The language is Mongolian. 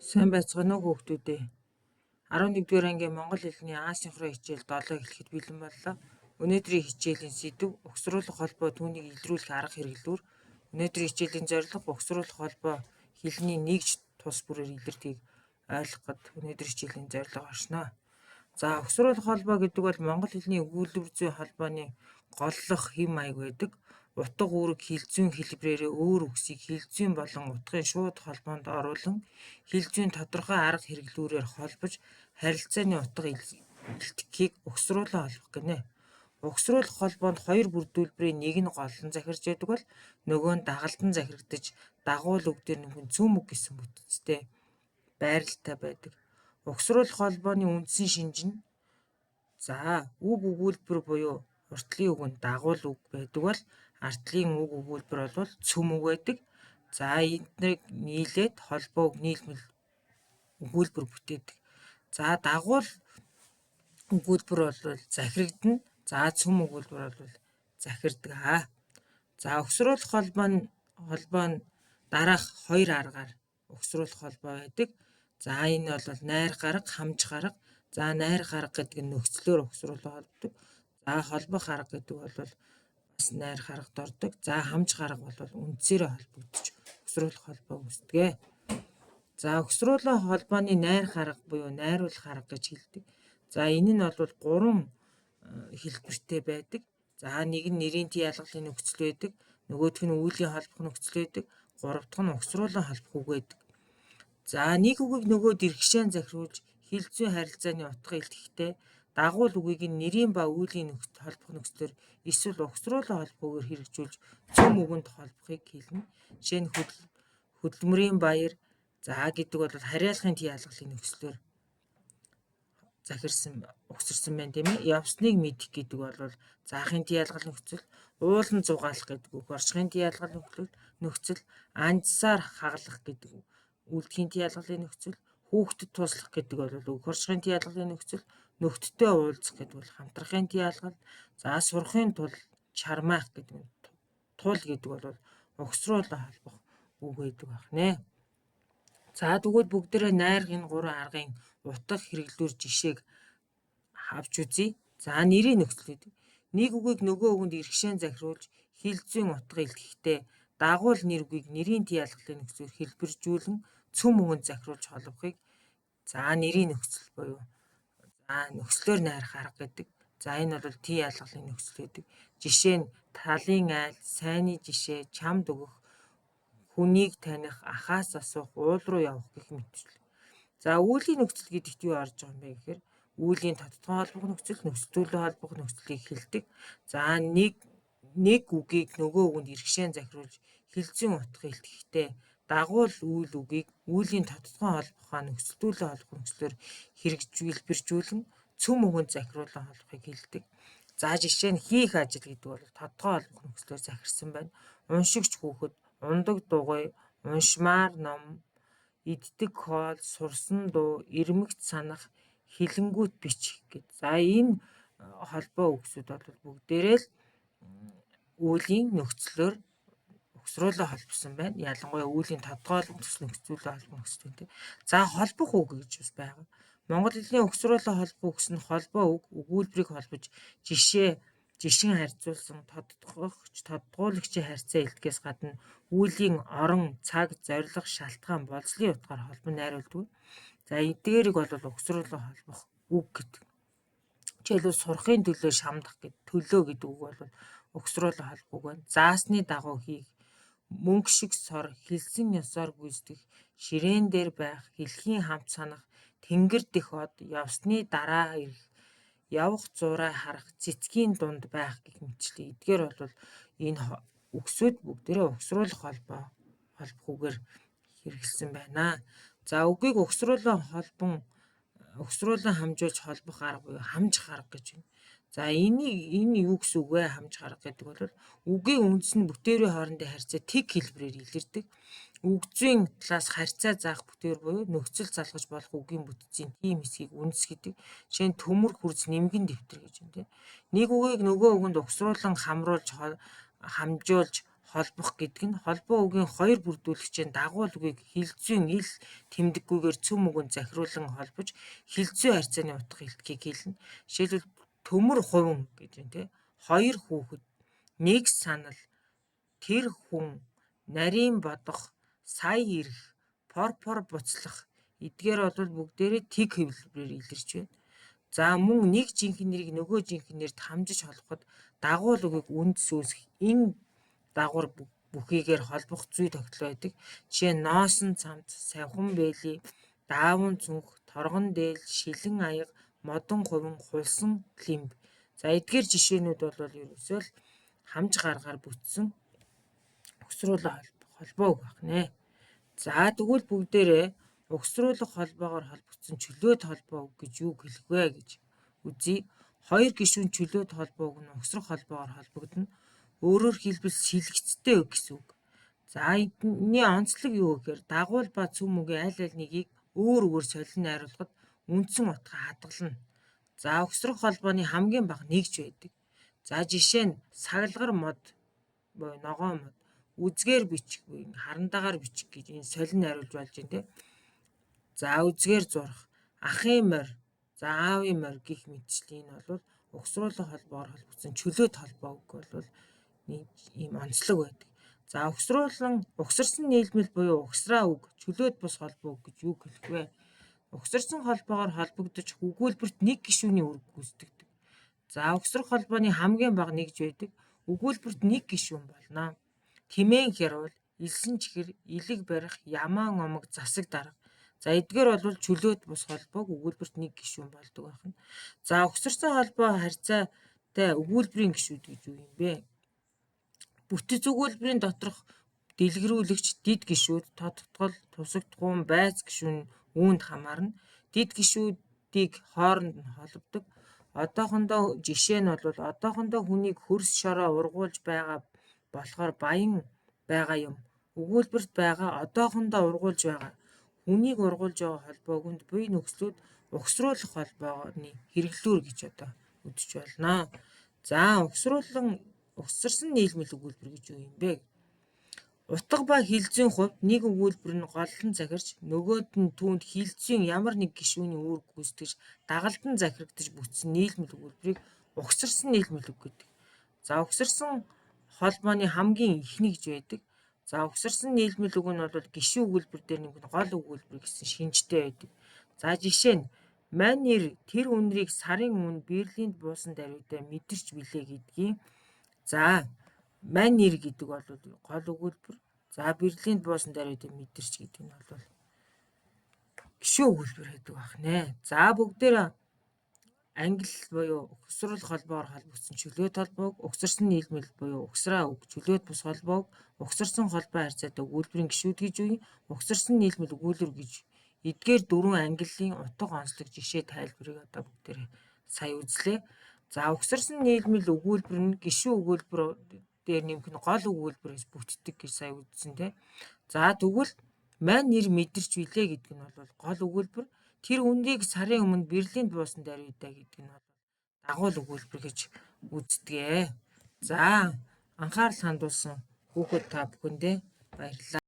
Сайн байцгаана уу хүүхдүүд ээ. 11-р ангийн монгол хэлний асинхрон хичээл 7 эхлэхэд бэлэн боллоо. Өнөөдрийн хичээлийн сэдэв угсруулах холбоо түүнийг илрүүлэх арга хэрэглүүр. Өнөөдрийн хичээлийн зорилго угсруулах холбоо хэлний нэгж тус бүрээр илэрхийг ойлгоход өнөөдрийн хичээлийн зорилго оршно. За угсруулах холбоо гэдэг бол монгол хэлний өгүүлбэр зүйн холбооны голлох хэм маяг байдаг. Утга үүрэг хилцүүн хэлбэрээрээ өөр үгсийг хилцүүн болон утгын шууд холбоонд оруулан хилцүүн тодорхой арга хэрэглүүрээр холбож харилцааны утга илтгэхийг угсруулан холбох гэнэ. Угсруулах холбоонд хоёр бүрдүүлбэрийн нэг нь голлон захирж байдаг бол нөгөө нь дагалдан захирагдаж дагуул үг дээр нөхөн цөм үг гэсэн бүтцтэй байралтай байдаг. Угсруулах холбооны үндсэн шинж нь үг өгүүлбэр буюу уртлын үг нь дагуул үг байдаг бол артлын үг өгүүлбэр бол цөм үг байдаг. За эднийг нийлээд холбоо үг нийлмэл өгүүлбэр бүтээдэг. За дагуул өгүүлбэр бол захирагдана. За цөм өгүүлбэр бол захирдаг. За угсруулах холбоо нь дараах хоёр аргаар угсруулах холбоо байдаг. За энэ бол найр гарга, хамж гарга. За найр гарга гэдэг нь нөхцлөөр угсруулах холбодог. За холбох арга гэдэг бол бас найр гаргад ордог. За хамж гарга бол үндсээрээ холбогдож угсруулах холбоо үүсдэг. За угсруулах холбооны найр гарга буюу найруулах арга гэж хэлдэг. За энэ нь бол 3 хэлбэртэй байдаг. За нэг нь нэрийн тий ялгалын нөхцөл байдаг. Нөгөөх нь үүлийн холбох нөхцөл байдаг. Гурав дахь нь угсруулан холбох үг байдаг. За нэг үгийг нөгөөд иргшээн захируулж хилцүүн харилцааны утга илтгэхдээ дагуул үгийг нь нэрийн ба үүлийн холбох нөхцлөөр эсвэл угсруулан холбохоор хэрэгжүүлж цөм үгэнд холбохыг хэлнэ. Жишээ нь хөдөлмөрийн баяр гэдэг бол харьяалахын тий ялгалын нөхцлөөр захирсан угсарсан байна тийм ээ. Явсныг мэдэх гэдэг бол заахын тий ялгал нөхцөл, уулан зугаалах гэдэг үг орчхын тий ялгал нөхцөл, анжсаар хаглах гэдэг үлдэхийн тий ялгалын нөхцөл, хүүхдэд туслах гэдэг бол үг орчхын тий ялгалын нөхцөл, нөхдөдтэй уулзах гэдэг бол хамтрахын тий ялгал, за сурахын тулд чармаах гэдэг нь тул гэдэг бол угсруулан холбох үг байдаг байна. За тэгвэл бүгдээрээ найрах энэ 3 аргын утга хэрэглүүр жишээг авч үзье. За нэрийн нөхцөл гэдэг. Нэг үгийг нөгөө үгэнд иргшээн захируулж хилцүүн утга илтгэхдээ дагуул нэр үгийг нэрийн тий ялгалын нөхцлөөр хэлбэржүүлэн цөм үгэнд захируулж холбохыг нэрийн нөхцөл буюу нөхцлөөр найрах арга гэдэг. За энэ бол тий ялгалын нөхцөл гэдэг. Жишээ нь талын айл, сайнны жишээ, чамд өгөх, хүнийг таних, ахаас асуух, уул руу явах гэх мэтчлэн. За үүлийн нөхцөл гэдэгт юу орж байгаа юм бэ гэхээр үүлийн тодтгоо холбох нөхцөл, нөхцөлтүүлэн холбох нөхцөлийг хэлдэг. За нэг үгийг нөгөө үгэнд иргшээн захируулж хилцүүн утга илтгэхдээ дагуул үйл үгийг үүлийн тодтгоо холбохоо нөхцөлтүүлэн холбох нөхцлөөр хэрэгжүүлбэржүүлэн цөм үгэнд захируулан холбохыг хэлдэг. За жишээ нь хийх ажил гэдэг бол тодтгоо холбох нөхцлөөр захирсан байна. Уншигч хүүхэд, ундаг дугуй, уншмаар ном, иддэг хоол, сурсан дуу, ирмэгц санах, хилэнгүүт бичих гэд. За энэ холбоо үгсүүд бол бүгдээрээ л үүлийн нөхцлөөр угсруулан холбосон байна. Ялангуяа үүлийн тодтгоо нөхцөл, нөхцөлтүүлэн холбох нөхцөл байна. За холбох үг гэж бас байгаа. Монгол хэлний угсруулан холбох үгс нь холбоо үг, өгүүлбэрийг холбож жишин харьцуулсан тодтгуулагчийн харьцаа илтгэхээс гадна үүлийн орон, цаг, зорилго, шалтгаан, болзлын утгаар холбон найруулдаг. За эдгээрийг бол угсруулан холбох үг гэдэг. Жишээлбэл сурахын төлөө шамдах гэдэг төлөө гэдэг үг бол угсруулан холбох үг байна. Заасны дагуу хийх, мөнгө шиг сор, хэлсэн ёсоор гүйцэтгэх, ширээн дээр байх, хэлхийн хамт санах, тэнгэр дэх од, явсны дараа ирэх, явах зураа харах, цэцгийн дунд байх гэх мэтчлэн. Эдгээр бол энэ үгсүүд бүгдээрээ угсруулах холбох үгээр хэрэгэлсэн байна. За үгийг угсруулан хамжуулж холбох арга буюу хамжих арга гэж байна. За энэ юу гэсэн үг вэ? Хамжих арга гэдэг бол үгийн үндэс нь бүтээрийн хоорондын харьцаа тэг хэлбэрээр илэрдэг. Үг зүйн талаас харьцаа заах бүтээр буюу нөхцөл залгаж болох үгийн бүтцийн тийм хэсгийг үндэс гэдэг. Жишээ нь төмөр, хурц, нимгэн дэвтэр гэж байна тийм. Нэг үгийг нөгөө үгэнд угсруулан хамжуулж холбох гэдэг нь холбоо үгийн хоёр бүрдүүлэгчийн дагуул үгийг хилцүүн ил тэмдэггүйгээр цөм үгэнд захируулан холбож хилцүү харьцааны утга хэлтгийг хэлнэ. Жишээлбэл төмөр хувин гэж байна те. Хоёр хүүхэд, нэг санал, тэр хүн, нарийн бодох, сая ирэх, порпор буцлах эдгээр бол бүгдээрээ тэг хэвлэлээр илэрч байна. За мөн нэг жинхэнэ нэрийг нөгөө жинхэнэ нэрд хамжиж холбоход дагуул үгийг үнд сүүсэх энэ дагвар бүхийгээр холбох зүй тогтол байдаг. Жишээ нь носон цамц, савхан бэли, дааван цүнх, торгон дээл, шилэн аяга, модон хувин, хулсан лимб. За эдгээр жишээнүүд бол ерөөсөө л хамж гаргаар бүтсэн угсруулах холбоо үг байна. За тэгвэл бүгдээрээ угсруулах холбоогоор холбогдсон чөлөөт холбоо үг гэж юу хэлэх вэ гэж үзье. Хоёр гишүүн чөлөөт холбоо үг нь угсрах холбоогоор холбогдно. Өөрөөр хэлбэл сэлгэцтэй үг гэсэн үг. За энэний онцлог юу гэхээр дагуул ба цөм үгийн аль аль нэгийг өөр өөр солин найруулахад үндсэн утга хадгална. За угсрах холбооны хамгийн бага нэгж байдаг. За жишээ нь сагалгар мод буюу ногоон мод, үзгээр бичих буюу харандагаар бичих гэж энэ солин найруулж болж байна те. За үзгээр зурах, ахын морь, за аавын морь гэх мэтчлэн энэ бол угсруулах холбоогоор холбогдсон чөлөөт холбоо үг бол нэг ийм онцлог байдаг. За угсарсан нийлмэл буюу угсраа үг, чөлөөт бус холбоо үг гэж юу хэлэх вэ? Угсарсан холбоогоор холбогдож өгүүлбэрт нэг гишүүний үүрэг гүйцэтгэдэг. За угсрах холбооны хамгийн бага нэгж байдаг. Өгүүлбэрт нэг гишүүн болно. Тэмээн хярвал, элсэн чихэр, илэг барих, ямаан омог, засаг дарга. За эдгээр бол чөлөөт бус холбоог өгүүлбэрт нэг гишүүн болдог байна. За угсарсан холбоо харьцаатай өгүүлбэрийн гишүүд гэж юу юм бэ? Бүтэц өгүүлбэрийн доторх дэлгэрүүлэгч дид гишүүд, тодтгол, тусагдхуун, байц гишүүн үүнд хамаарна. Дид гишүүдийг хооронд нь холбодог. Одоохондоо жишээ нь бол одоохондоо хүнийг хөрс шороо ургуулж байгаа болохоор баян байгаа юм. Өгүүлбэрт байгаа одоохондоо ургуулж байгаа. Хүнийг ургуулж байгаа холбоог нь буй нөхцлүүд угсруулах холбооны хэрэглүүр гэж одоо үзэж болно. За угсарсан нийлмэл өгүүлбэр гэж юу юм бэ? Утга ба хилцүүн хувьд нэг өгүүлбэр нь голлон захирч нөгөөд нь түүнд хилцүүн ямар нэг гишүүний үүрэг гүйцэтгэж дагалдан захирагдаж бүтсэн нийлмэл өгүүлбэрийг угсарсан нийлмэл үг гэдэг. За угсарсан холбооны хамгийн ихний гэж байдаг. За угсарсан нийлмэл үг нь бол гишүүн өгүүлбэр дээр нэг гол өгүүлбэр гэсэн шинжтэй байдаг. За жишээ нь мань нэр тэр үнрийг сарын өмнө Берлинд буусан даруйдаа мэдэрч билээ гэдгийг. За мань нэр гэдэг бол гол өгүүлбэр. За Берлинд буусан даруйдаа мэдэрч гэдэг нь бол гишүүн өгүүлбэр байдаг байна. За бүгдээр англи буюу угсруулах холбоогоор холбогдсон чөлөөт холбоог, угсарсан нийлмэл буюу угсраа үг, чөлөөт бус холбоог, угсарсан холбоо харьцаатай өгүүлбэрийн гишүүд гэж үе, угсарсан нийлмэл өгүүлбэр гэж эдгээр дөрвөн ангиллын утга онцлог жишээ тайлбарыг одоо бүгдээр сая үзлээ. За угсарсан нийлмэл өгүүлбэр нь гишүүн өгүүлбэр дээр нэмэх нь гол өгүүлбэрээс бүтдэг гэж сая үзсэн тийм. За тэгвэл мань нэр мэдэрч билээ гэдэг нь бол гол өгүүлбэр. Тэр үнрийг сарын өмнө Берлинд буусан даруйдаа гэдэг нь бол дагуул өгүүлбэр гэж үздэг. За анхаарал хандуулсан хүүхэд та бүхэндээ баярлалаа.